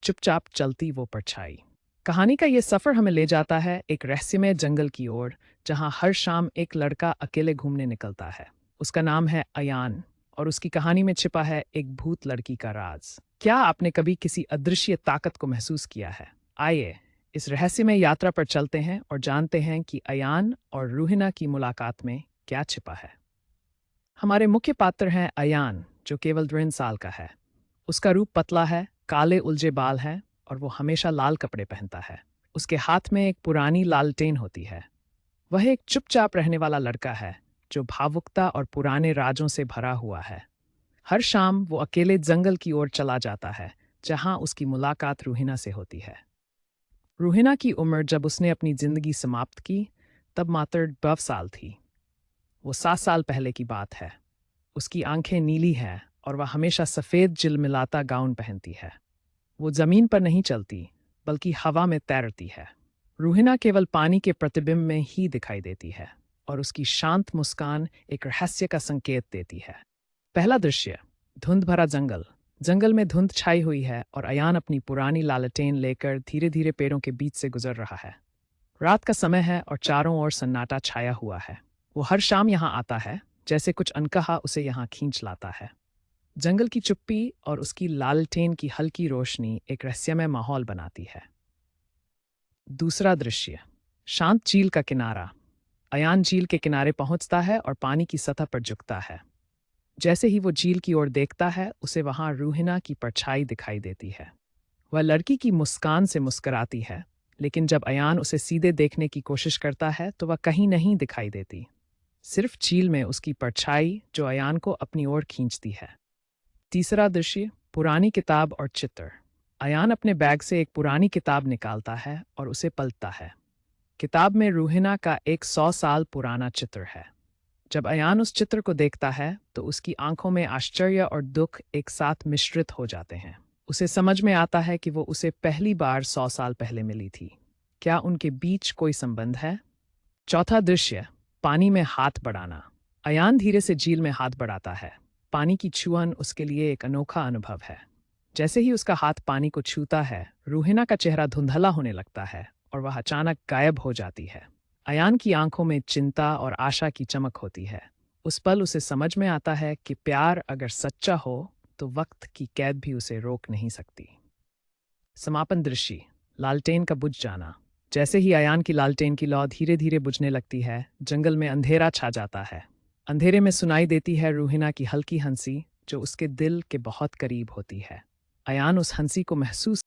चुपचाप चलती वो परछाई। कहानी का ये सफर हमें ले जाता है एक रहस्यमय जंगल की ओर, जहां हर शाम एक लड़का अकेले घूमने निकलता है। उसका नाम है अयान, और उसकी कहानी में छिपा है एक भूत लड़की का राज। क्या आपने कभी किसी अदृश्य ताकत को महसूस किया है? आइए इस रहस्यमय यात्रा पर चलते हैं और जानते हैं कि अयान और रूहिना की मुलाकात में क्या छिपा है। हमारे मुख्य पात्र हैं अयान, जो केवल 3 साल का है। उसका रूप पतला है, काले उलझे बाल हैं और वो हमेशा लाल कपड़े पहनता है। उसके हाथ में एक पुरानी लालटेन होती है। वह एक चुपचाप रहने वाला लड़का है, जो भावुकता और पुराने राजों से भरा हुआ है। हर शाम वो अकेले जंगल की ओर चला जाता है, जहां उसकी मुलाकात रूहिना से होती है। रूहिना की उम्र जब उसने अपनी जिंदगी समाप्त की, तब मात्र 12 साल थी। वो 7 साल पहले की बात है। उसकी आंखें नीली हैं और वह हमेशा सफ़ेद झिलमिलाता गाउन पहनती है। वो जमीन पर नहीं चलती, बल्कि हवा में तैरती है। रूहिना केवल पानी के प्रतिबिंब में ही दिखाई देती है, और उसकी शांत मुस्कान एक रहस्य का संकेत देती है। पहला दृश्य, धुंध भरा जंगल। जंगल में धुंध छाई हुई है और अयान अपनी पुरानी लालटेन लेकर धीरे धीरे पेड़ों के बीच से गुजर रहा है। रात का समय है और चारों ओर सन्नाटा छाया हुआ है। वो हर शाम यहाँ आता है, जैसे कुछ अनकहा उसे यहाँ खींच लाता है। जंगल की चुप्पी और उसकी लालटेन की हल्की रोशनी एक रहस्यमय माहौल बनाती है। दूसरा दृश्य, शांत झील का किनारा। अयान झील के किनारे पहुंचता है और पानी की सतह पर झुकता है। जैसे ही वो झील की ओर देखता है, उसे वहां रूहिना की परछाई दिखाई देती है। वह लड़की की मुस्कान से मुस्कुराती है, लेकिन जब अयान उसे सीधे देखने की कोशिश करता है तो वह कहीं नहीं दिखाई देती। सिर्फ झील में उसकी परछाई, जो अयान को अपनी ओर खींचती है। तीसरा दृश्य, पुरानी किताब और चित्र। अयान अपने बैग से एक पुरानी किताब निकालता है और उसे पलटता है। किताब में रूहिना का एक 100 साल पुराना चित्र है। जब अयान उस चित्र को देखता है तो उसकी आंखों में आश्चर्य और दुख एक साथ मिश्रित हो जाते हैं। उसे समझ में आता है कि वो उसे पहली बार 100 साल पहले मिली थी। क्या उनके बीच कोई संबंध है? चौथा दृश्य, पानी में हाथ बढ़ाना। अयान धीरे से झील में हाथ बढ़ाता है। पानी की छुअन उसके लिए एक अनोखा अनुभव है। जैसे ही उसका हाथ पानी को छूता है, रूहिना का चेहरा धुंधला होने लगता है और वह अचानक गायब हो जाती है। अयान की आंखों में चिंता और आशा की चमक होती है। उस पल उसे समझ में आता है कि प्यार अगर सच्चा हो तो वक्त की कैद भी उसे रोक नहीं सकती। समापन दृश्य, लालटेन का बुझ जाना। जैसे ही अयान की लालटेन की लौ धीरे धीरे बुझने लगती है, जंगल में अंधेरा छा जाता है। अंधेरे में सुनाई देती है रूहिना की हल्की हंसी, जो उसके दिल के बहुत करीब होती है। अयान उस हंसी को महसूस